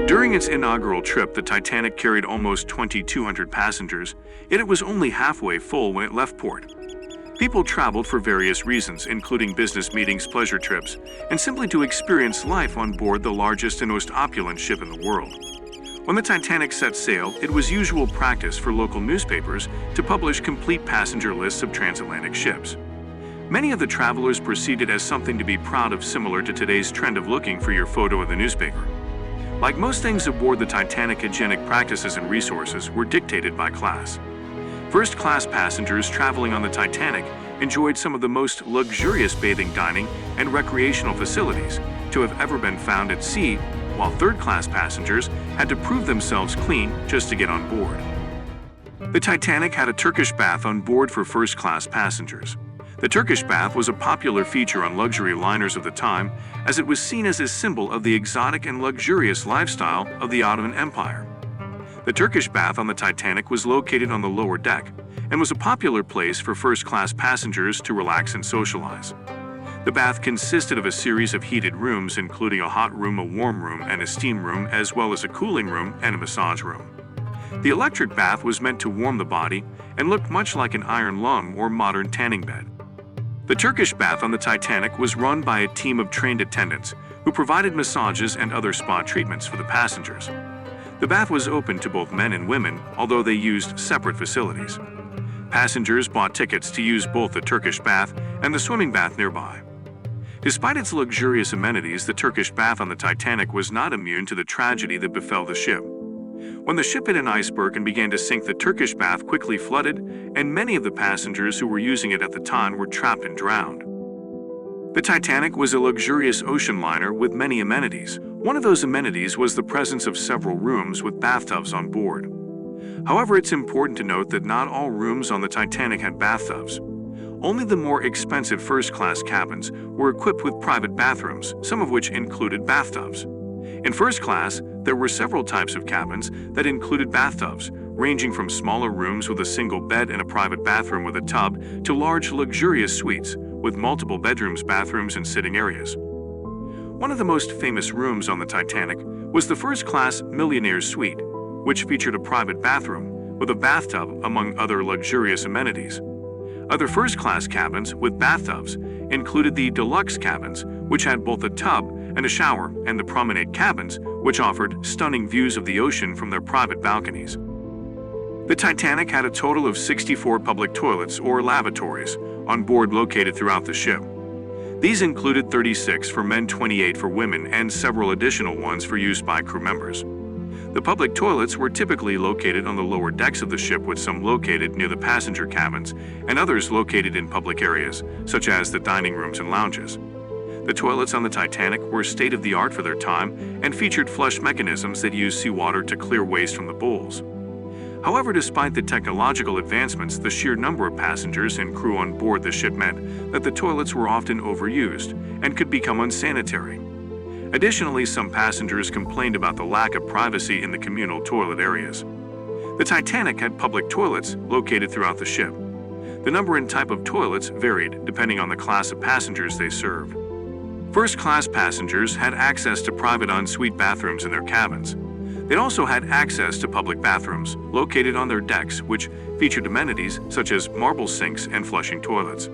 During its inaugural trip, the Titanic carried almost 2,200 passengers, yet it was only halfway full when it left port. People traveled for various reasons, including business meetings, pleasure trips, and simply to experience life on board the largest and most opulent ship in the world. When the Titanic set sail, it was usual practice for local newspapers to publish complete passenger lists of transatlantic ships. Many of the travelers perceived it as something to be proud of, similar to today's trend of looking for your photo in the newspaper. Like most things aboard the Titanic, hygienic practices and resources were dictated by class. First-class passengers traveling on the Titanic enjoyed some of the most luxurious bathing, dining, and recreational facilities to have ever been found at sea, while third-class passengers had to prove themselves clean just to get on board. The Titanic had a Turkish bath on board for first-class passengers. The Turkish bath was a popular feature on luxury liners of the time, as it was seen as a symbol of the exotic and luxurious lifestyle of the Ottoman Empire. The Turkish bath on the Titanic was located on the lower deck and was a popular place for first-class passengers to relax and socialize. The bath consisted of a series of heated rooms, including a hot room, a warm room, and a steam room, as well as a cooling room and a massage room. The electric bath was meant to warm the body and looked much like an iron lung or modern tanning bed. The Turkish bath on the Titanic was run by a team of trained attendants who provided massages and other spa treatments for the passengers. The bath was open to both men and women, although they used separate facilities. Passengers bought tickets to use both the Turkish bath and the swimming bath nearby. Despite its luxurious amenities, the Turkish bath on the Titanic was not immune to the tragedy that befell the ship. When the ship hit an iceberg and began to sink, the Turkish bath quickly flooded, and many of the passengers who were using it at the time were trapped and drowned. The Titanic was a luxurious ocean liner with many amenities. One of those amenities was the presence of several rooms with bathtubs on board. However, it's important to note that not all rooms on the Titanic had bathtubs. Only the more expensive first-class cabins were equipped with private bathrooms, some of which included bathtubs. In first class, there were several types of cabins that included bathtubs, ranging from smaller rooms with a single bed and a private bathroom with a tub to large luxurious suites with multiple bedrooms, bathrooms, and sitting areas. One of the most famous rooms on the Titanic was the first-class Millionaire Suite, which featured a private bathroom with a bathtub, among other luxurious amenities. Other first-class cabins with bathtubs included the deluxe cabins, which had both a tub and a shower, and the promenade cabins, which offered stunning views of the ocean from their private balconies. The Titanic had a total of 64 public toilets or lavatories on board located throughout the ship. These included 36 for men, 28 for women, and several additional ones for use by crew members. The public toilets were typically located on the lower decks of the ship, with some located near the passenger cabins and others located in public areas, such as the dining rooms and lounges. The toilets on the Titanic were state-of-the-art for their time and featured flush mechanisms that used seawater to clear waste from the bowls. However, despite the technological advancements, the sheer number of passengers and crew on board the ship meant that the toilets were often overused and could become unsanitary. Additionally, some passengers complained about the lack of privacy in the communal toilet areas. The Titanic had public toilets located throughout the ship. The number and type of toilets varied depending on the class of passengers they served. First-class passengers had access to private ensuite bathrooms in their cabins. They also had access to public bathrooms located on their decks, which featured amenities such as marble sinks and flushing toilets.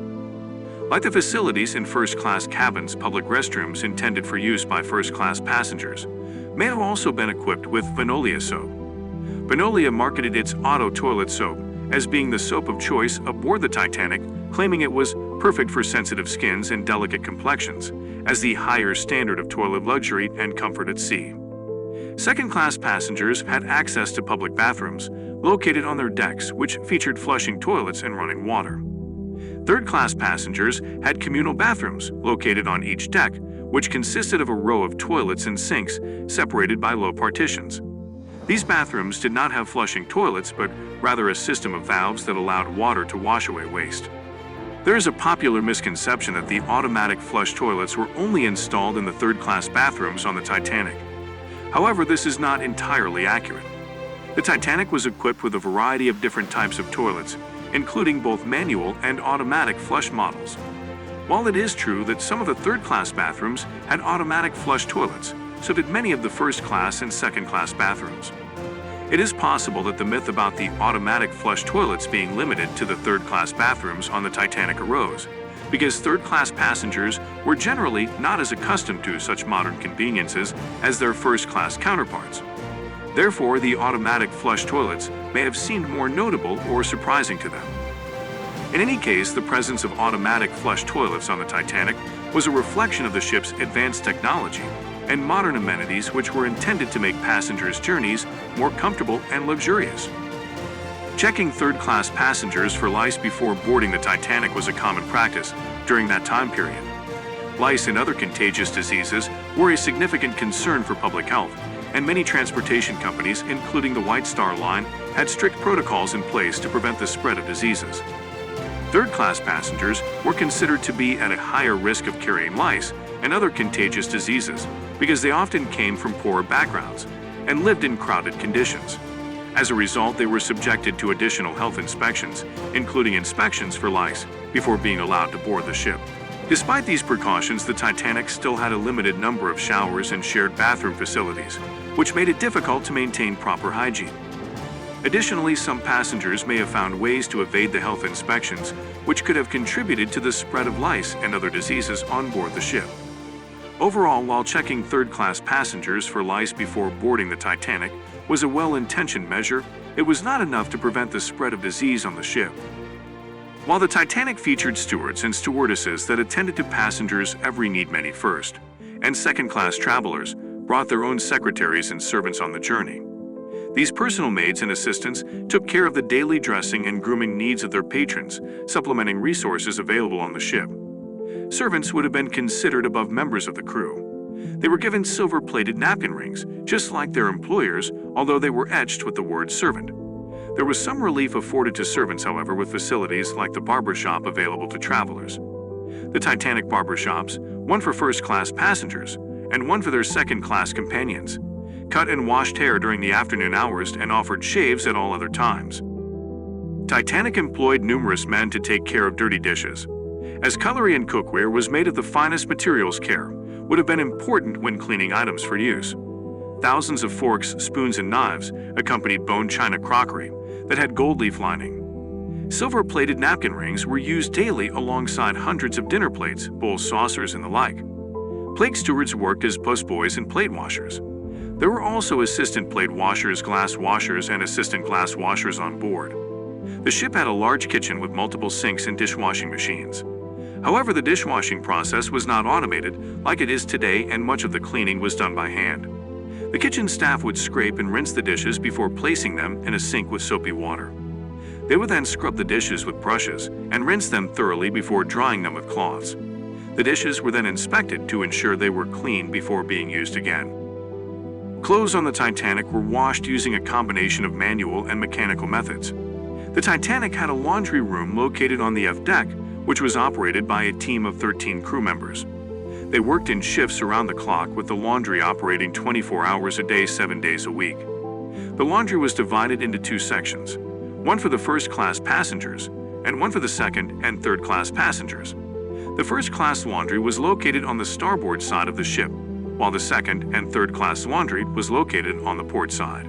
Like the facilities in first-class cabins, public restrooms intended for use by first-class passengers may have also been equipped with Venolia soap. Venolia marketed its Auto Toilet Soap as being the soap of choice aboard the Titanic, claiming it was perfect for sensitive skins and delicate complexions, as the higher standard of toilet luxury and comfort at sea. Second-class passengers had access to public bathrooms located on their decks, which featured flushing toilets and running water. Third-class passengers had communal bathrooms located on each deck, which consisted of a row of toilets and sinks separated by low partitions. These bathrooms did not have flushing toilets, but rather a system of valves that allowed water to wash away waste. There is a popular misconception that the automatic flush toilets were only installed in the third-class bathrooms on the Titanic. However, this is not entirely accurate. The Titanic was equipped with a variety of different types of toilets, including both manual and automatic flush models. While it is true that some of the third-class bathrooms had automatic flush toilets, so did many of the first-class and second-class bathrooms. It is possible that the myth about the automatic flush toilets being limited to the third-class bathrooms on the Titanic arose, because third-class passengers were generally not as accustomed to such modern conveniences as their first-class counterparts. Therefore, the automatic flush toilets may have seemed more notable or surprising to them. In any case, the presence of automatic flush toilets on the Titanic was a reflection of the ship's advanced technology and modern amenities, which were intended to make passengers' journeys more comfortable and luxurious. Checking third-class passengers for lice before boarding the Titanic was a common practice during that time period. Lice and other contagious diseases were a significant concern for public health, and many transportation companies, including the White Star Line, had strict protocols in place to prevent the spread of diseases. Third-class passengers were considered to be at a higher risk of carrying lice and other contagious diseases because they often came from poorer backgrounds and lived in crowded conditions. As a result, they were subjected to additional health inspections, including inspections for lice, before being allowed to board the ship. Despite these precautions, the Titanic still had a limited number of showers and shared bathroom facilities, which made it difficult to maintain proper hygiene. Additionally, some passengers may have found ways to evade the health inspections, which could have contributed to the spread of lice and other diseases on board the ship. Overall, while checking third-class passengers for lice before boarding the Titanic was a well-intentioned measure, it was not enough to prevent the spread of disease on the ship. While the Titanic featured stewards and stewardesses that attended to passengers' every need many first, and second-class travelers brought their own secretaries and servants on the journey. These personal maids and assistants took care of the daily dressing and grooming needs of their patrons, supplementing resources available on the ship. Servants would have been considered above members of the crew. They were given silver-plated napkin rings, just like their employers, although they were etched with the word servant. There was some relief afforded to servants, however, with facilities like the barbershop available to travelers. The Titanic barbershops, one for first-class passengers and one for their second-class companions, cut and washed hair during the afternoon hours and offered shaves at all other times. Titanic employed numerous men to take care of dirty dishes, as cutlery and cookware was made of the finest materials. Care would have been important when cleaning items for use. Thousands of forks, spoons, and knives accompanied bone china crockery that had gold leaf lining. Silver-plated napkin rings were used daily alongside hundreds of dinner plates, bowls, saucers, and the like. Plate stewards worked as busboys and plate washers. There were also assistant plate washers, glass washers, and assistant glass washers on board. The ship had a large kitchen with multiple sinks and dishwashing machines. However, the dishwashing process was not automated like it is today, and much of the cleaning was done by hand. The kitchen staff would scrape and rinse the dishes before placing them in a sink with soapy water. They would then scrub the dishes with brushes and rinse them thoroughly before drying them with cloths. The dishes were then inspected to ensure they were clean before being used again. Clothes on the Titanic were washed using a combination of manual and mechanical methods. The Titanic had a laundry room located on the F deck, which was operated by a team of 13 crew members. They worked in shifts around the clock, with the laundry operating 24 hours a day, 7 days a week. The laundry was divided into two sections, one for the first-class passengers and one for the second and third-class passengers. The first-class laundry was located on the starboard side of the ship, while the second and third-class laundry was located on the port side.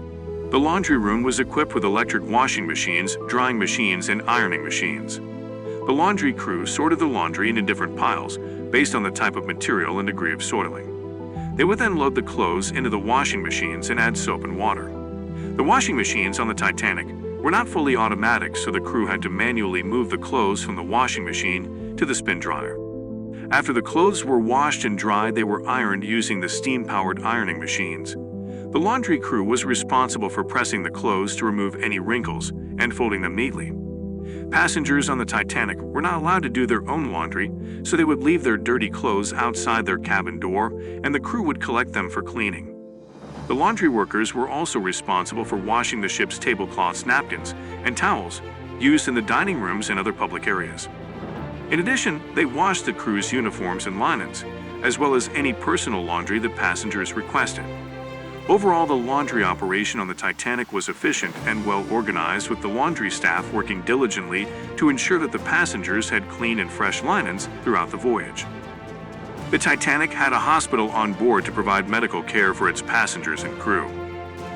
The laundry room was equipped with electric washing machines, drying machines, and ironing machines. The laundry crew sorted the laundry into different piles based on the type of material and degree of soiling. They would then load the clothes into the washing machines and add soap and water. The washing machines on the Titanic were not fully automatic, so the crew had to manually move the clothes from the washing machine to the spin dryer. After the clothes were washed and dried, they were ironed using the steam-powered ironing machines. The laundry crew was responsible for pressing the clothes to remove any wrinkles and folding them neatly. Passengers on the Titanic were not allowed to do their own laundry, so they would leave their dirty clothes outside their cabin door, and the crew would collect them for cleaning. The laundry workers were also responsible for washing the ship's tablecloths, napkins, and towels used in the dining rooms and other public areas. In addition, they washed the crew's uniforms and linens, as well as any personal laundry that passengers requested. Overall, the laundry operation on the Titanic was efficient and well organized, with the laundry staff working diligently to ensure that the passengers had clean and fresh linens throughout the voyage. The Titanic had a hospital on board to provide medical care for its passengers and crew.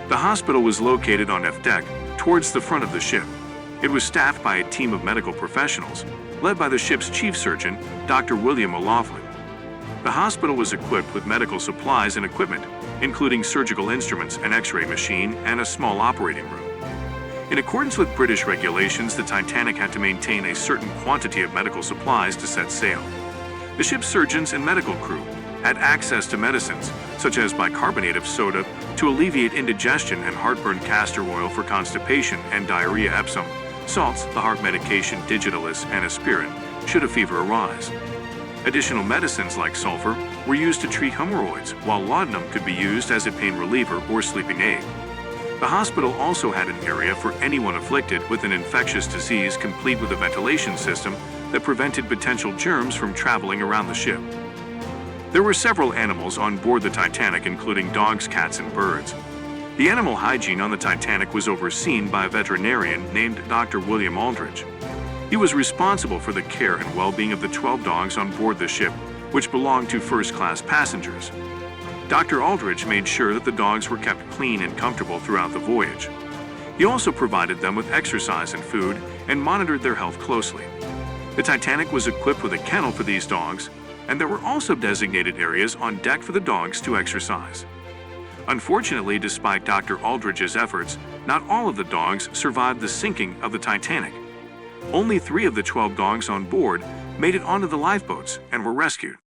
The hospital was located on F deck, towards the front of the ship. It was staffed by a team of medical professionals, led by the ship's chief surgeon, Dr. William O'Loughlin. The hospital was equipped with medical supplies and equipment, including surgical instruments, an X-ray machine, and a small operating room. In accordance with British regulations, the Titanic had to maintain a certain quantity of medical supplies to set sail. The ship's surgeons and medical crew had access to medicines, such as bicarbonate of soda to alleviate indigestion and heartburn, castor oil for constipation and diarrhea, Epsom, salts, the heart medication Digitalis, and aspirin, should a fever arise. Additional medicines like sulfur were used to treat hemorrhoids, while laudanum could be used as a pain reliever or sleeping aid. The hospital also had an area for anyone afflicted with an infectious disease, complete with a ventilation system that prevented potential germs from traveling around the ship. There were several animals on board the Titanic, including dogs, cats, and birds. The animal hygiene on the Titanic was overseen by a veterinarian named Dr. William Aldridge. He was responsible for the care and well-being of the 12 dogs on board the ship, which belonged to first-class passengers. Dr. Aldridge made sure that the dogs were kept clean and comfortable throughout the voyage. He also provided them with exercise and food and monitored their health closely. The Titanic was equipped with a kennel for these dogs, and there were also designated areas on deck for the dogs to exercise. Unfortunately, despite Dr. Aldridge's efforts, not all of the dogs survived the sinking of the Titanic. Only 3 of the 12 dogs on board made it onto the lifeboats and were rescued.